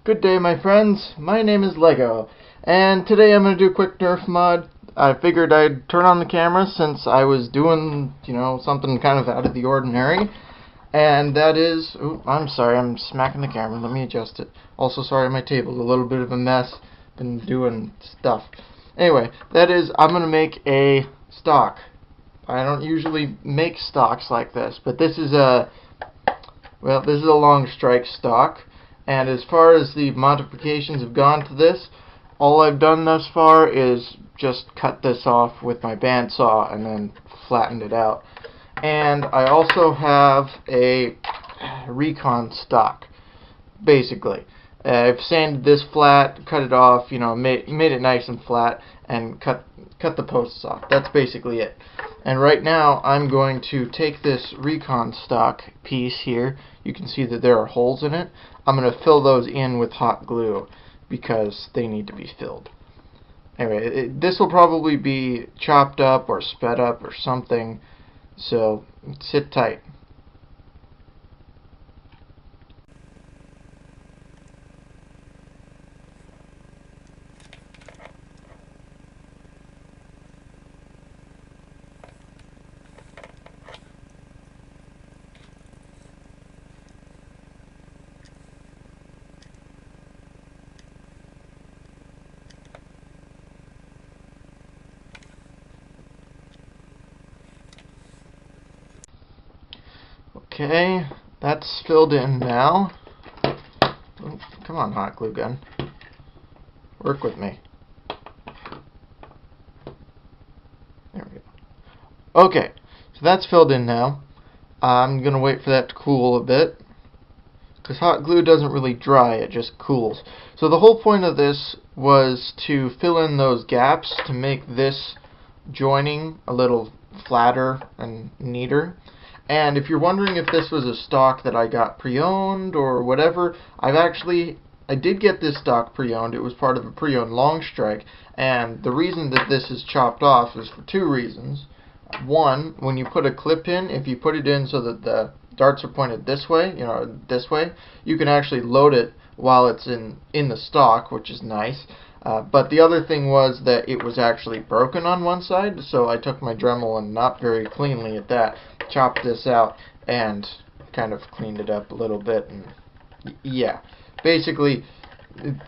Good day, my friends. My name is Lego, and today I'm going to do a quick Nerf mod. I figured I'd turn on the camera since I was doing, something kind of out of the ordinary. And that is... Ooh, I'm sorry, I'm smacking the camera. Let me adjust it. Also, sorry, my table's a little bit of a mess. Been doing stuff. Anyway, that is, I'm going to make a stock. I don't usually make stocks like this, but this is a... Well, this is a Longstrike stock. And as far as the modifications have gone to this, all I've done thus far is just cut this off with my bandsaw and then flattened it out. And I also have a recon stock, basically. I've sanded this flat, cut it off, made it nice and flat, and cut the posts off. That's basically it. And right now, I'm going to take this recon stock piece here. You can see that there are holes in it. I'm going to fill those in with hot glue because they need to be filled. Anyway, this will probably be chopped up or sped up or something, so sit tight. Okay, that's filled in now. Oh, come on, hot glue gun. Work with me. There we go. Okay, so that's filled in now. I'm going to wait for that to cool a bit, because hot glue doesn't really dry, it just cools. So the whole point of this was to fill in those gaps to make this joining a little flatter and neater. And if you're wondering if this was a stock that I got pre-owned or whatever, I did get this stock pre-owned. It was part of a pre-owned Longstrike, and the reason that this is chopped off is for two reasons. One, when you put a clip in, if you put it in so that the darts are pointed this way, this way, you can actually load it while it's in the stock, which is nice. But the other thing was that it was actually broken on one side, so I took my Dremel and not very cleanly at that, chopped this out, and kind of cleaned it up a little bit. And yeah, basically,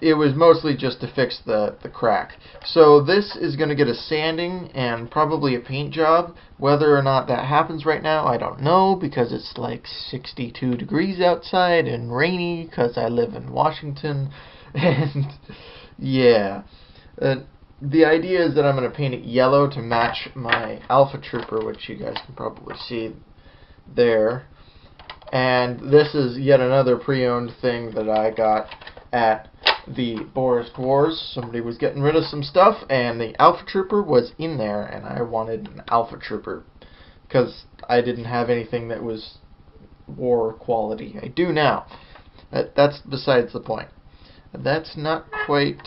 it was mostly just to fix the crack. So this is going to get a sanding and probably a paint job. Whether or not that happens right now, I don't know, because it's like 62 degrees outside and rainy because I live in Washington. And yeah, the idea is that I'm going to paint it yellow to match my Alpha Trooper, which you guys can probably see there. And this is yet another pre-owned thing that I got at the Boris Wars. Somebody was getting rid of some stuff, and the Alpha Trooper was in there, and I wanted an Alpha Trooper because I didn't have anything that was war quality. I do now. That's besides the point. That's not quite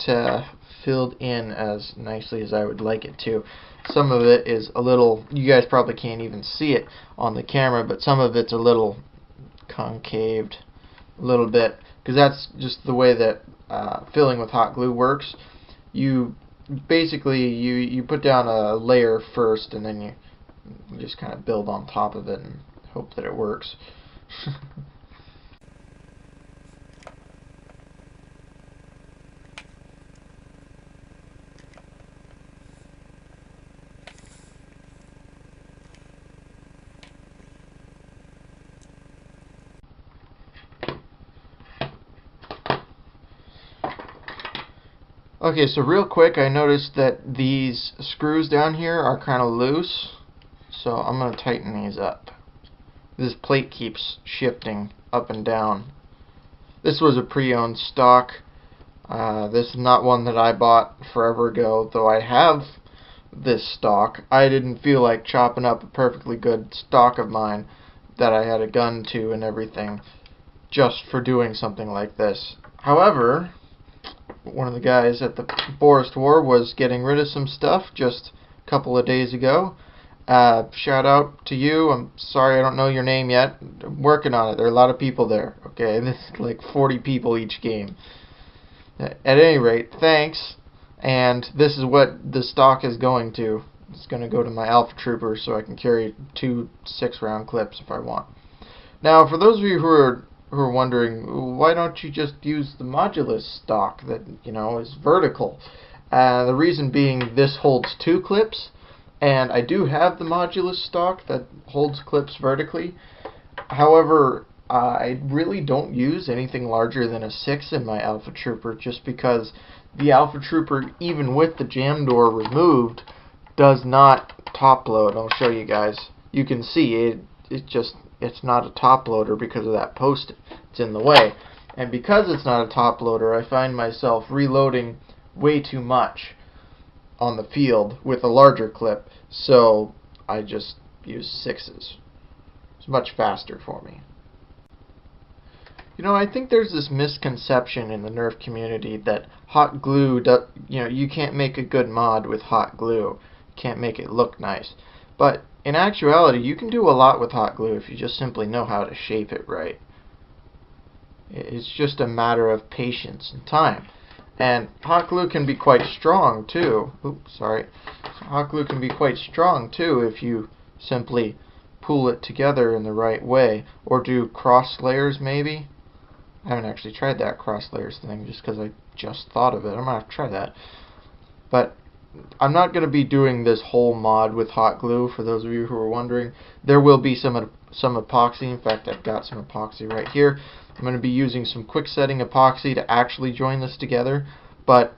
filled in as nicely as I would like it to. Some of it is a little, you guys probably can't even see it on the camera, but some of it's a little concaved, a little bit, because that's just the way that filling with hot glue works. You basically, you put down a layer first, and then you just kind of build on top of it and hope that it works. Okay, so real quick, I noticed that these screws down here are kind of loose, so I'm going to tighten these up. This plate keeps shifting up and down. This was a pre-owned stock. This is not one that I bought forever ago, though I have this stock. I didn't feel like chopping up a perfectly good stock of mine that I had a gun to and everything just for doing something like this. However, one of the guys at the Boris War was getting rid of some stuff just a couple of days ago. Shout out to you. I'm sorry I don't know your name yet. I'm working on it. There are a lot of people there. Okay, this is like 40 people each game. At any rate, thanks. And this is what the stock is going to. It's going to go to my Alpha Trooper so I can carry 2 6-round clips if I want. Now, for those of you who are wondering, why don't you just use the modulus stock that, is vertical? The reason being, this holds 2 clips, and I do have the modulus stock that holds clips vertically. However, I really don't use anything larger than a 6 in my Alpha Trooper, just because the Alpha Trooper, even with the jam door removed, does not top load. I'll show you guys. You can see it's not a top loader because of that post. It's in the way. And because it's not a top loader, I find myself reloading way too much on the field with a larger clip, so I just use 6s. It's much faster for me. I think there's this misconception in the Nerf community that hot glue, you can't make a good mod with hot glue. You can't make it look nice. But in actuality, you can do a lot with hot glue if you just simply know how to shape it right. It's just a matter of patience and time. And hot glue can be quite strong too. Oops, sorry. Hot glue can be quite strong too if you simply pull it together in the right way, or do cross layers maybe. I haven't actually tried that cross layers thing just because I just thought of it. I'm gonna have to try that. But I'm not going to be doing this whole mod with hot glue, for those of you who are wondering. There will be some epoxy. In fact, I've got some epoxy right here. I'm going to be using some quick setting epoxy to actually join this together, but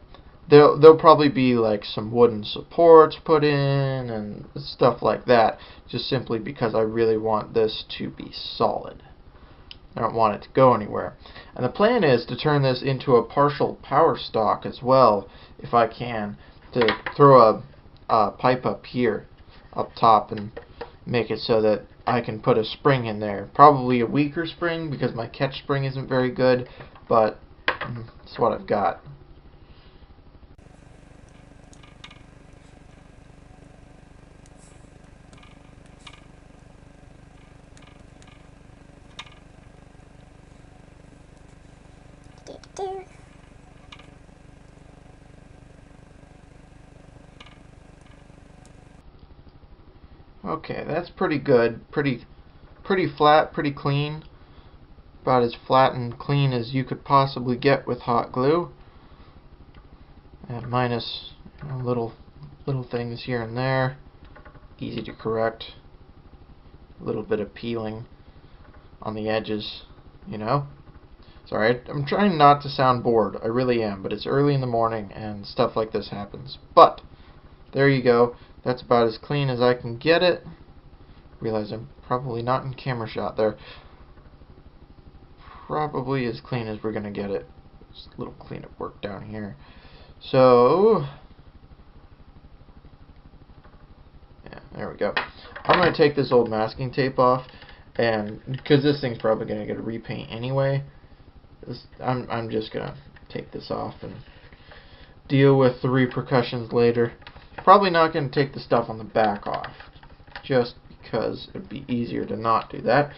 there'll probably be like some wooden supports put in and stuff like that, just simply because I really want this to be solid. I don't want it to go anywhere. And the plan is to turn this into a partial power stock as well, if I can, to throw a pipe up here, up top, and make it so that I can put a spring in there. Probably a weaker spring because my catch spring isn't very good, but it's what I've got. Okay, that's pretty good. Pretty flat, pretty clean. About as flat and clean as you could possibly get with hot glue. And minus little things here and there. Easy to correct. A little bit of peeling on the edges, Sorry, I'm trying not to sound bored. I really am, but it's early in the morning and stuff like this happens. But there you go. That's about as clean as I can get it. Realize I'm probably not in camera shot there. Probably as clean as we're going to get it. Just a little cleanup work down here. So, yeah, there we go. I'm going to take this old masking tape off, and because this thing's probably going to get a repaint anyway, I'm just going to take this off and deal with the repercussions later. Probably not going to take the stuff on the back off, just because it would be easier to not do that.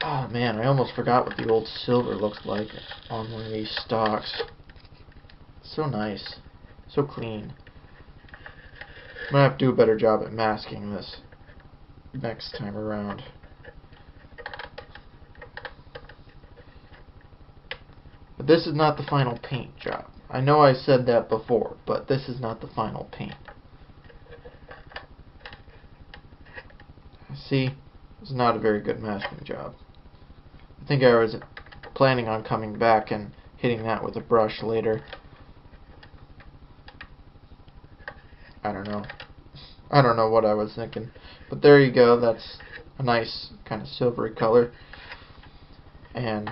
Oh man, I almost forgot what the old silver looks like on one of these stocks. So nice. So clean. I'm going to have to do a better job at masking this next time around. But this is not the final paint job. I know I said that before, but this is not the final paint. See? It's not a very good masking job. I think I was planning on coming back and hitting that with a brush later. I don't know. I don't know what I was thinking. But there you go. That's a nice kind of silvery color. And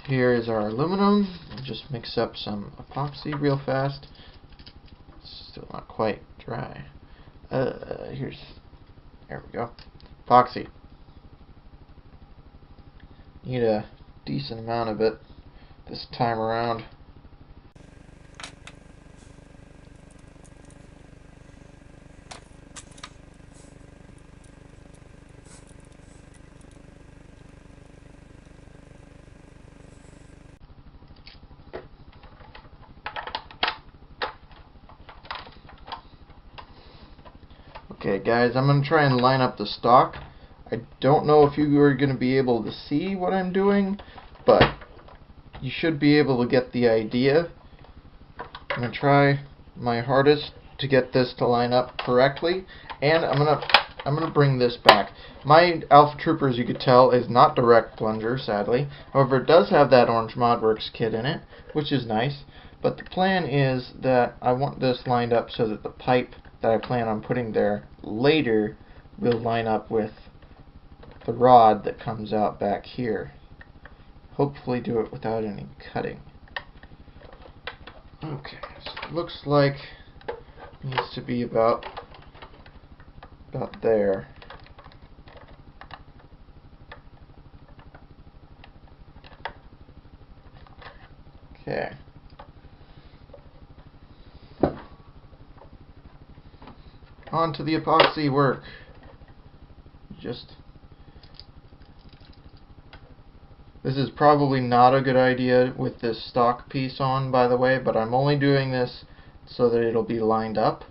here is our aluminum. We'll just mix up some epoxy real fast. It's still not quite dry. There we go. Epoxy. Need a decent amount of it this time around. Okay, guys, I'm going to try and line up the stock. I don't know if you are going to be able to see what I'm doing, but you should be able to get the idea. I'm going to try my hardest to get this to line up correctly, and I'm going to bring this back. My Alpha Trooper, as you could tell, is not direct plunger, sadly. However, it does have that Orange Modworks kit in it, which is nice. But the plan is that I want this lined up so that the pipe that I plan on putting there later will line up with the rod that comes out back here. Hopefully do it without any cutting. Okay, so it looks like it needs to be about there. Okay. On to the epoxy work. This is probably not a good idea with this stock piece on, by the way, but I'm only doing this so that it'll be lined up.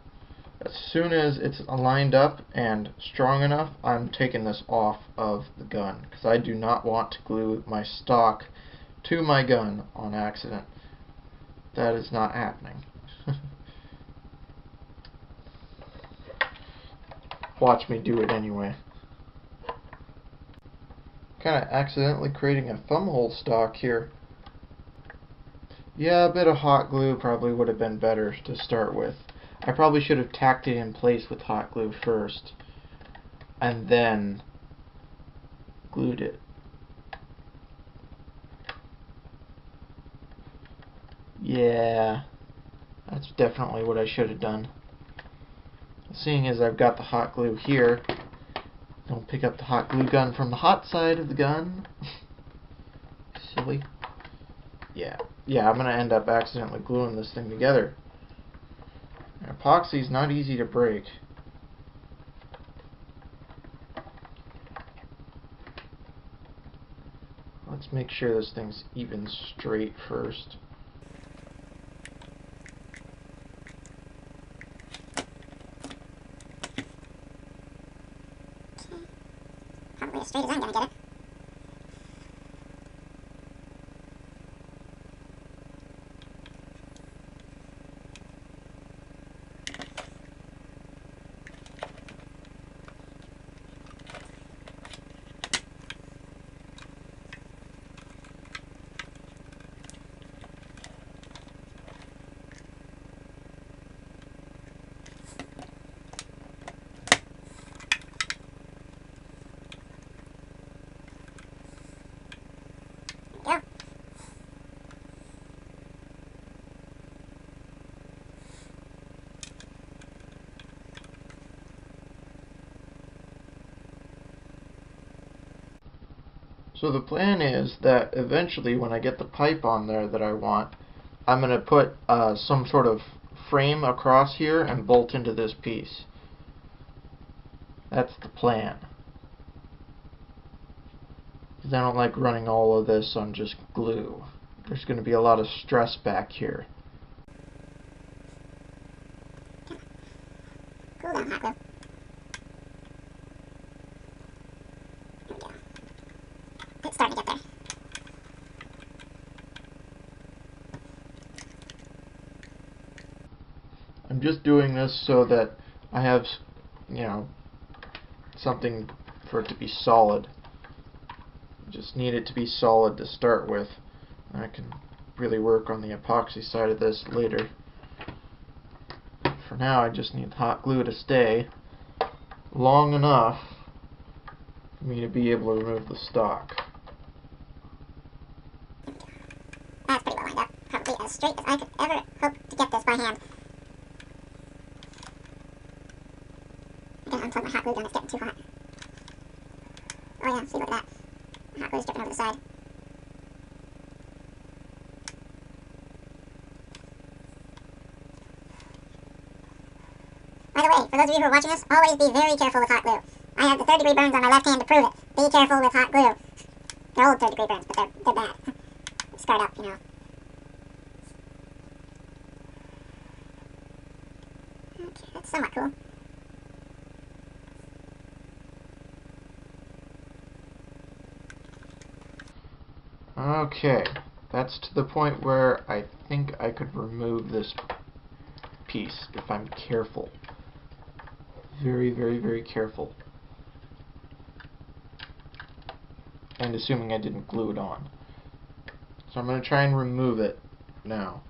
As soon as it's lined up and strong enough, I'm taking this off of the gun, because I do not want to glue my stock to my gun on accident. That is not happening. Watch me do it anyway. Kind of accidentally creating a thumbhole stock here. Yeah, a bit of hot glue probably would have been better to start with. I probably should have tacked it in place with hot glue first, and then glued it. Yeah, that's definitely what I should have done. Seeing as I've got the hot glue here, don't pick up the hot glue gun from the hot side of the gun. Silly. Yeah, I'm going to end up accidentally gluing this thing together. Epoxy's not easy to break. Let's make sure this thing's even straight first. Probably as straight as I'm gonna get it. Go. So the plan is that eventually when I get the pipe on there that I want, I'm going to put some sort of frame across here and bolt into this piece. That's the plan. Because I don't like running all of this on just glue. There's going to be a lot of stress back here. Cool down, hot glue. There we go. It's starting to get there. I'm just doing this so that I have, you know, something for it to be solid. Just need it to be solid to start with. I can really work on the epoxy side of this later. For now, I just need hot glue to stay long enough for me to be able to remove the stock. That's pretty well lined up. Probably as straight as I could ever hope to get this by hand. I gotta unplug my hot glue gun, it's getting too hot. Oh yeah, see, look at that. The hot glue's dripping over the side. By the way, for those of you who are watching this, always be very careful with hot glue. I have the 3rd-degree burns on my left hand to prove it. Be careful with hot glue. They're old 3rd-degree burns, but they're bad. They're scarred up, you know. Okay, that's somewhat cool. Okay, that's to the point where I think I could remove this piece if I'm careful. Very, very, very careful. And assuming I didn't glue it on. So I'm going to try and remove it now.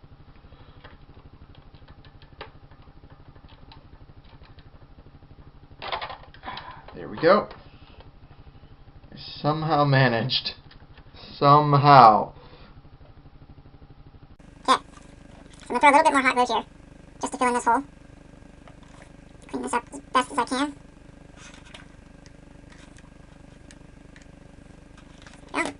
There we go. I somehow managed. Somehow. Okay. So I'm going to throw a little bit more hot glue here, just to fill in this hole. Clean this up as best as I can. There we go.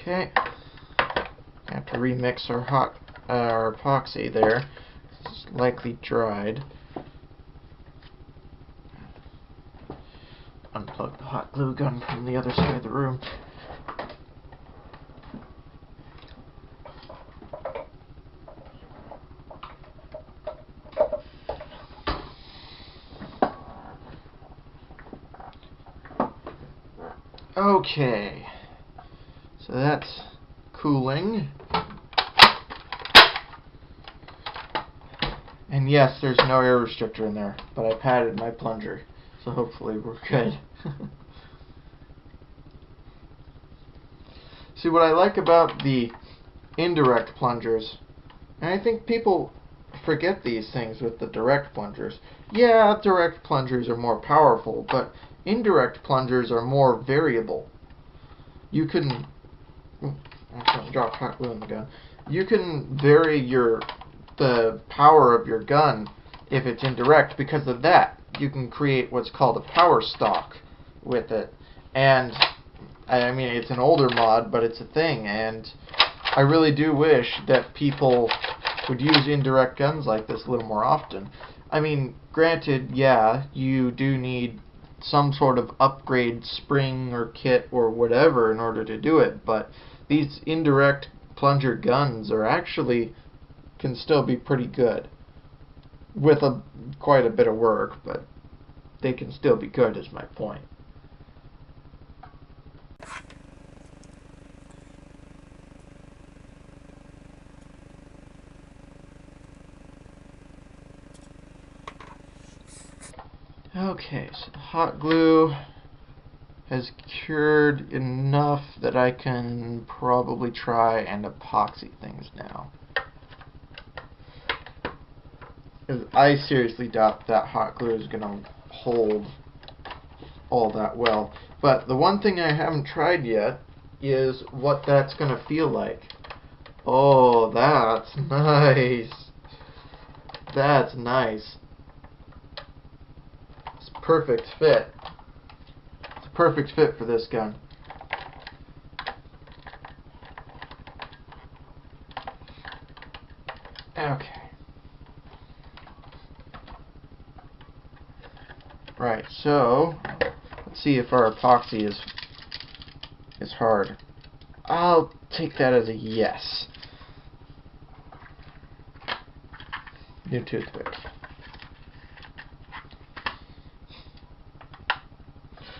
Okay. I have to remix our epoxy there. It's likely dried. Unplug the hot glue gun from the other side of the room. Okay. So that's cooling. And yes, there's no air restrictor in there, but I padded my plunger, so hopefully we're good. See, what I like about the indirect plungers, and I think people forget these things with the direct plungers. Yeah, direct plungers are more powerful, but indirect plungers are more variable. You can... I accidentally dropped hot glue in the gun. You can vary the power of your gun if it's indirect. Because of that, you can create what's called a power stock with it. And I mean, it's an older mod, but it's a thing. And I really do wish that people would use indirect guns like this a little more often. I mean, granted, yeah, you do need some sort of upgrade spring or kit or whatever in order to do it, but these indirect plunger guns are actually can still be pretty good with quite a bit of work, but they can still be good is my point. Okay, so the hot glue has cured enough that I can probably try and epoxy things now. I seriously doubt that hot glue is going to hold all that well. But the one thing I haven't tried yet is what that's going to feel like. Oh, that's nice. That's nice. It's a perfect fit. It's a perfect fit for this gun. Okay. Right, so let's see if our epoxy is hard. I'll take that as a yes. New toothpick.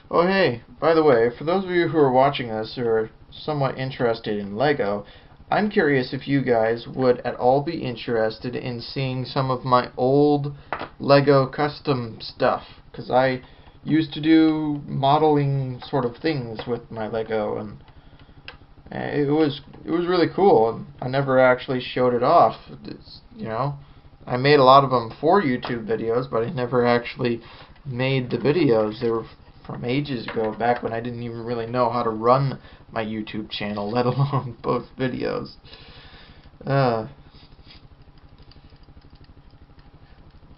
Oh hey, by the way, for those of you who are watching this who are somewhat interested in Lego, I'm curious if you guys would at all be interested in seeing some of my old Lego custom stuff, because I used to do modeling sort of things with my Lego, and it was really cool, and I never actually showed it off. It's, you know, I made a lot of them for YouTube videos, but I never actually made the videos. They were from ages ago, back when I didn't even really know how to run my YouTube channel, let alone post videos.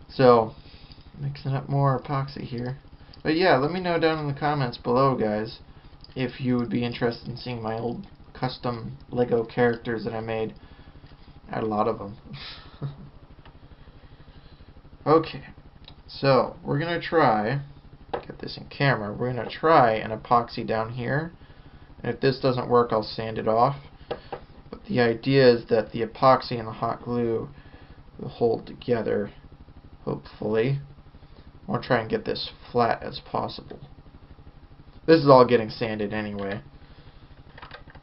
So, mixing up more epoxy here. But yeah, let me know down in the comments below, guys, if you would be interested in seeing my old custom Lego characters that I made. I had a lot of them. Okay, so we're going to try, get this in camera, we're going to try an epoxy down here. And if this doesn't work, I'll sand it off. But the idea is that the epoxy and the hot glue will hold together, hopefully. I want to try and get this flat as possible. This is all getting sanded anyway,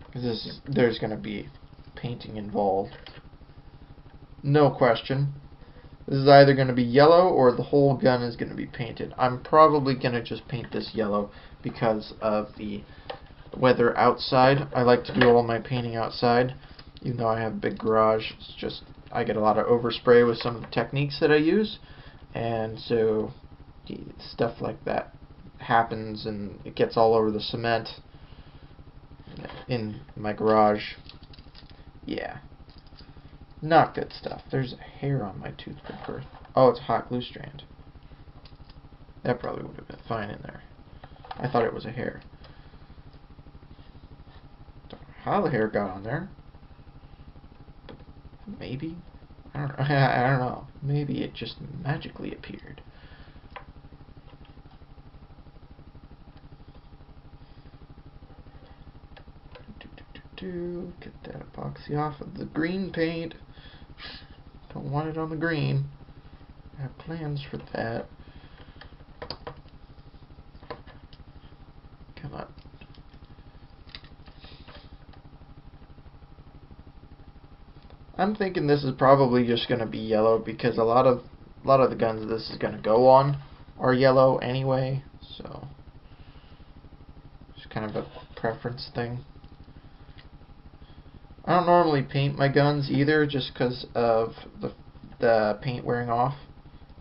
because there's going to be painting involved. No question. This is either going to be yellow or the whole gun is going to be painted. I'm probably going to just paint this yellow because of the weather outside. I like to do all my painting outside, even though I have a big garage. It's just I get a lot of overspray with some of the techniques that I use, and so stuff like that happens and it gets all over the cement in my garage. Yeah, not good stuff. There's a hair on my toothpick earth. Oh, it's a hot glue strand. That probably would have been fine in there. I thought it was a hair. Don't know how the hair got on there. But maybe? I don't know. I don't know. Maybe it just magically appeared. Get that epoxy off of the green paint. Don't want it on the green. I have plans for that. Come on. I'm thinking this is probably just going to be yellow because a lot of the guns this is going to go on are yellow anyway, so it's kind of a preference thing. I don't normally paint my guns either, just because of the paint wearing off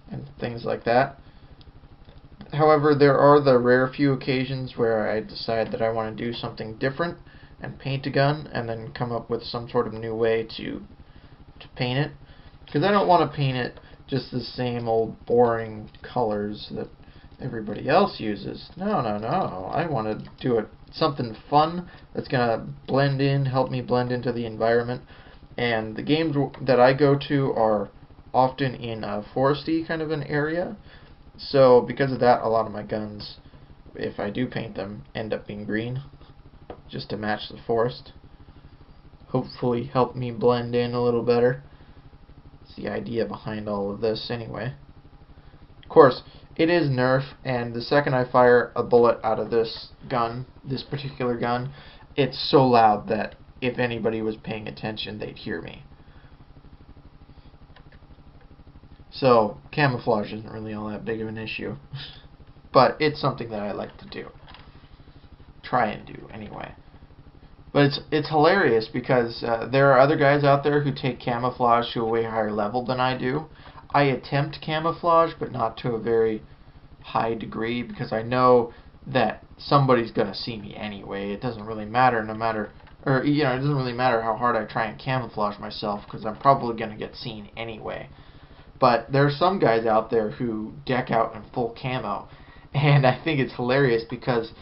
and things like that. However, there are the rare few occasions where I decide that I want to do something different and paint a gun and then come up with some sort of new way to paint it. Because I don't want to paint it just the same old boring colors that everybody else uses. No, no, no. I want to do it something fun that's going to blend in, help me blend into the environment. And the games that I go to are often in a foresty kind of an area. So because of that, a lot of my guns, if I do paint them, end up being green, just to match the forest. Hopefully help me blend in a little better. It's the idea behind all of this anyway. Of course, it is Nerf, and the second I fire a bullet out of this gun, this particular gun, it's so loud that if anybody was paying attention, they'd hear me. So, camouflage isn't really all that big of an issue. But it's something that I like to do. Try and do, anyway. But it's hilarious because there are other guys out there who take camouflage to a way higher level than I do. I attempt camouflage, but not to a very high degree, because I know that somebody's going to see me anyway. It doesn't really matter, it doesn't really matter how hard I try and camouflage myself, because I'm probably going to get seen anyway. But there are some guys out there who deck out in full camo, and I think it's hilarious because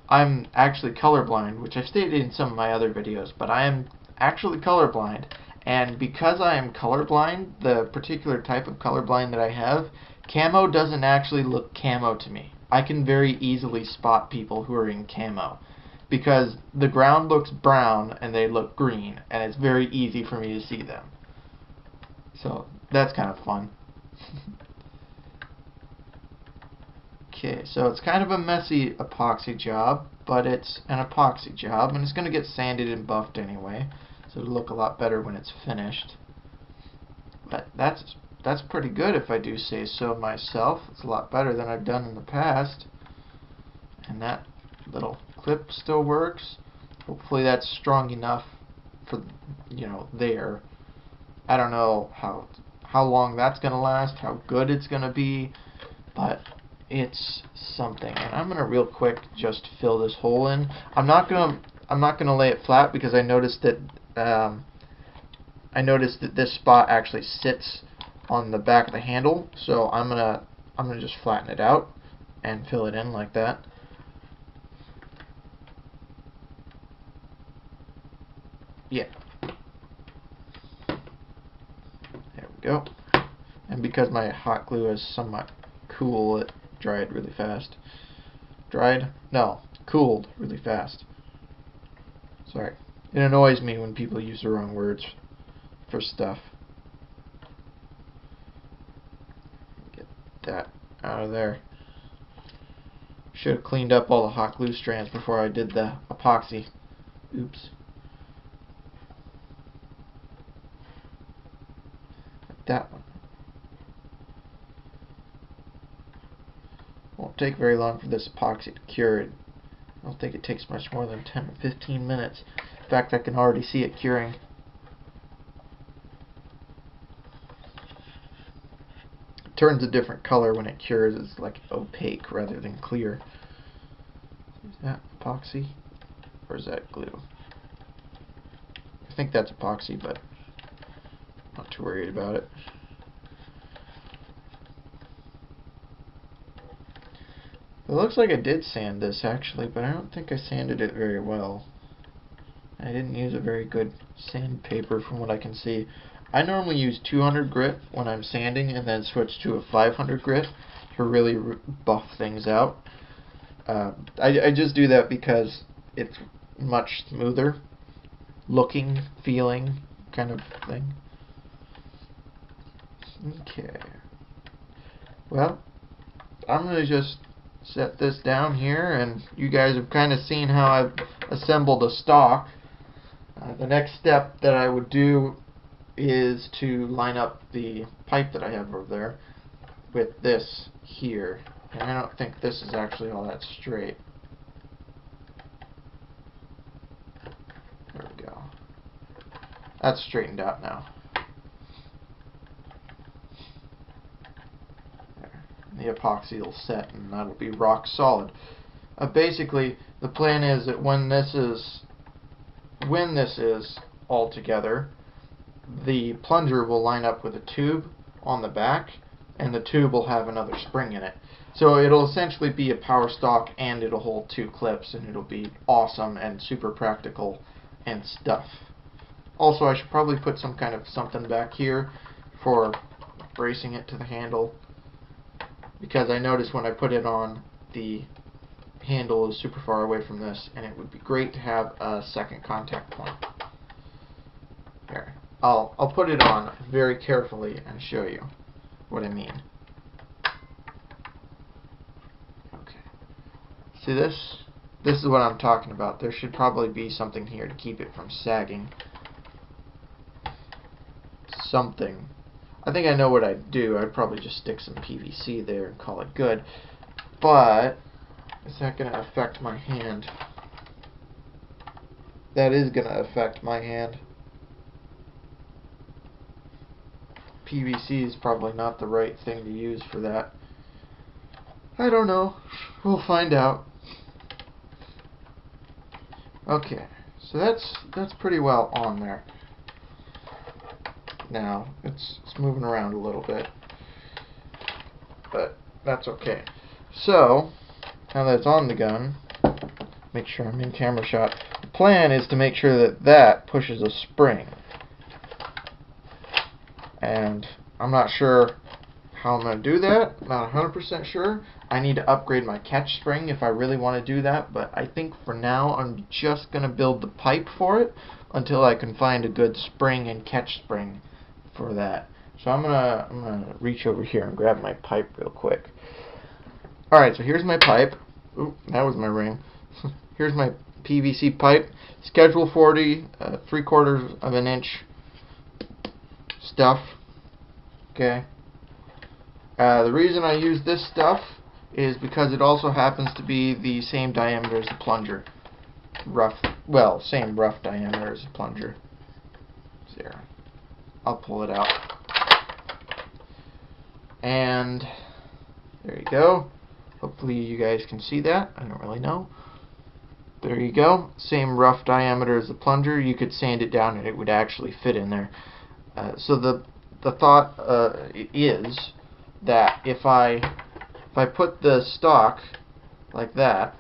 I'm actually colorblind, which I've stated in some of my other videos, but I am actually colorblind. And because I am colorblind, the particular type of colorblind that I have, camo doesn't actually look camo to me. I can very easily spot people who are in camo because the ground looks brown and they look green, and it's very easy for me to see them. So that's kind of fun. Okay, so it's kind of a messy epoxy job, but it's an epoxy job, and it's going to get sanded and buffed anyway. So it'll look a lot better when it's finished. But that's pretty good if I do say so myself. It's a lot better than I've done in the past. And that little clip still works. Hopefully that's strong enough for, there. I don't know how how long that's going to last, how good it's going to be, but it's something. And I'm going to real quick just fill this hole in. I'm not going to lay it flat because I noticed that this spot actually sits on the back of the handle, so I'm gonna just flatten it out and fill it in like that. Yeah. There we go. And because my hot glue is somewhat cool, it dried really fast. Dried? No, cooled really fast. Sorry. It annoys me when people use the wrong words for stuff. Get that out of there. Should have cleaned up all the hot glue strands before I did the epoxy. Oops. Like that one. Won't take very long for this epoxy to cure it. I don't think it takes much more than 10 or 15 minutes. In fact, I can already see it curing. It turns a different color when it cures. It's like opaque rather than clear. Is that epoxy? Or is that glue? I think that's epoxy, but I'm not too worried about it. It looks like I did sand this actually, but I don't think I sanded it very well. I didn't use a very good sandpaper from what I can see. I normally use 200 grit when I'm sanding and then switch to a 500 grit to really buff things out. I just do that because it's much smoother looking, feeling kind of thing. Okay. Well, I'm going to just set this down here, and you guys have kind of seen how I've assembled a stock. The next step that I would do is to line up the pipe that I have over there with this here. And I don't think this is actually all that straight. There we go. That's straightened out now. The epoxy will set and that'll be rock solid. Basically, the plan is that when this is all together, the plunger will line up with a tube on the back, and the tube will have another spring in it. So it'll essentially be a power stock, and it'll hold 2 clips, and it'll be awesome and super practical and stuff. Also, I should probably put some kind of something back here for bracing it to the handle, because I noticed when I put it on, the handle is super far away from this, and it would be great to have a second contact point. Here, I'll put it on very carefully and show you what I mean. Okay. See this? This is what I'm talking about. There should probably be something here to keep it from sagging. Something. I think I know what I'd do. I'd probably just stick some PVC there and call it good. But is that going to affect my hand? That is going to affect my hand. PVC is probably not the right thing to use for that. I don't know. We'll find out. Okay, so that's pretty well on there. Now it's moving around a little bit, but that's okay. So now that it's on the gun, make sure I'm in camera shot. The plan is to make sure that that pushes a spring, and I'm not sure how I'm going to do that. Not 100% sure. I need to upgrade my catch spring if I really want to do that, but I think for now I'm just going to build the pipe for it until I can find a good spring and catch spring for that. So I'm gonna reach over here and grab my pipe real quick. Alright, so here's my pipe. Oop, that was my ring. Here's my PVC pipe. Schedule 40, 3/4 of an inch stuff. Okay. The reason I use this stuff is because it also happens to be the same diameter as the plunger. Same rough diameter as the plunger. There. I'll pull it out. And there you go. Hopefully you guys can see that. I don't really know. There you go. Same rough diameter as the plunger. You could sand it down and it would actually fit in there. So the thought is that if I put the stock like that,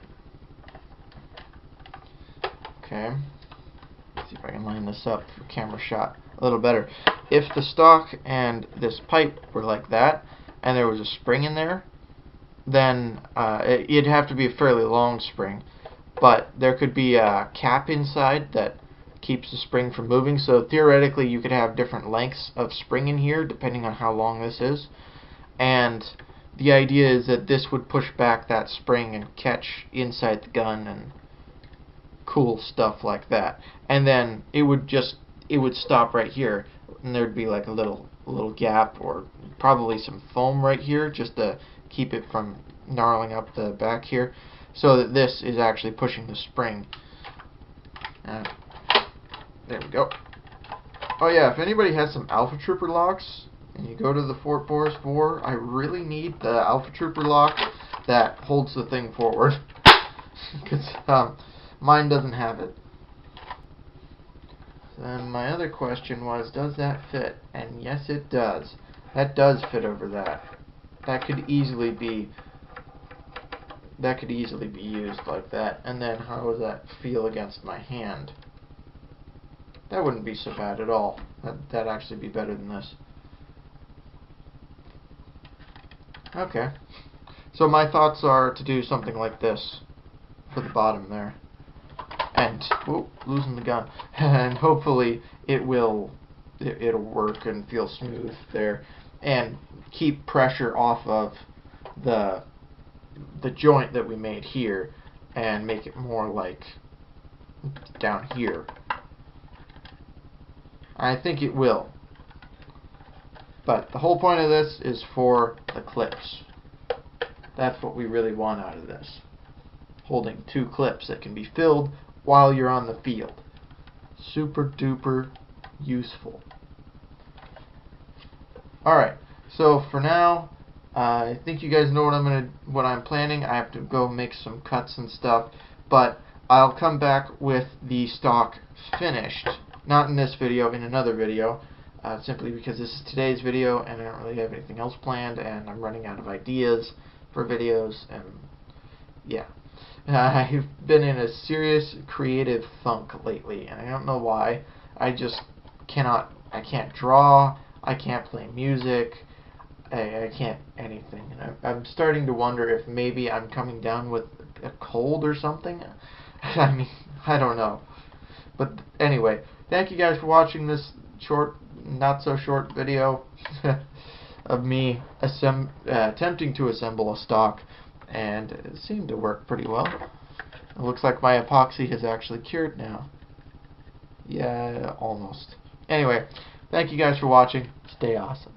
okay, let's see if I can line this up for camera shot a little better. If the stock and this pipe were like that, and there was a spring in there, then it'd have to be a fairly long spring, but there could be a cap inside that keeps the spring from moving. So theoretically you could have different lengths of spring in here depending on how long this is, and the idea is that this would push back that spring and catch inside the gun and cool stuff like that. And then it would stop right here, and there'd be like a little gap, or probably some foam right here just to keep it from gnarling up the back here, so that this is actually pushing the spring. There we go. Oh yeah, if anybody has some Alpha Trooper locks and you go to the Fort Boris 4, I really need the Alpha Trooper lock that holds the thing forward, because mine doesn't have it. Then my other question was, does that fit? And yes, it does. That does fit over that. That could easily be used like that. And then how does that feel against my hand? That wouldn't be so bad at all. That'd actually be better than this. Okay. So my thoughts are to do something like this for the bottom there. And, whoop, losing the gun. And hopefully it'll work and feel smooth there, and keep pressure off of the joint that we made here, and make it more like down here. I think it will. But the whole point of this is for the clips. That's what we really want out of this. Holding two clips that can be filled while you're on the field. Super duper useful. Alright, so for now, I think you guys know what I'm planning. I have to go make some cuts and stuff, but I'll come back with the stock finished. Not in this video, in another video, simply because this is today's video and I don't really have anything else planned, and I'm running out of ideas for videos, and yeah. I've been in a serious creative funk lately, and I don't know why. I can't draw, I can't play music, I can't anything. And I'm starting to wonder if maybe I'm coming down with a cold or something. I mean, I don't know. But anyway, thank you guys for watching this short, not so short video of me attempting to assemble a stock, and it seemed to work pretty well. It looks like my epoxy has actually cured now. Yeah, almost. Anyway, thank you guys for watching. Stay awesome.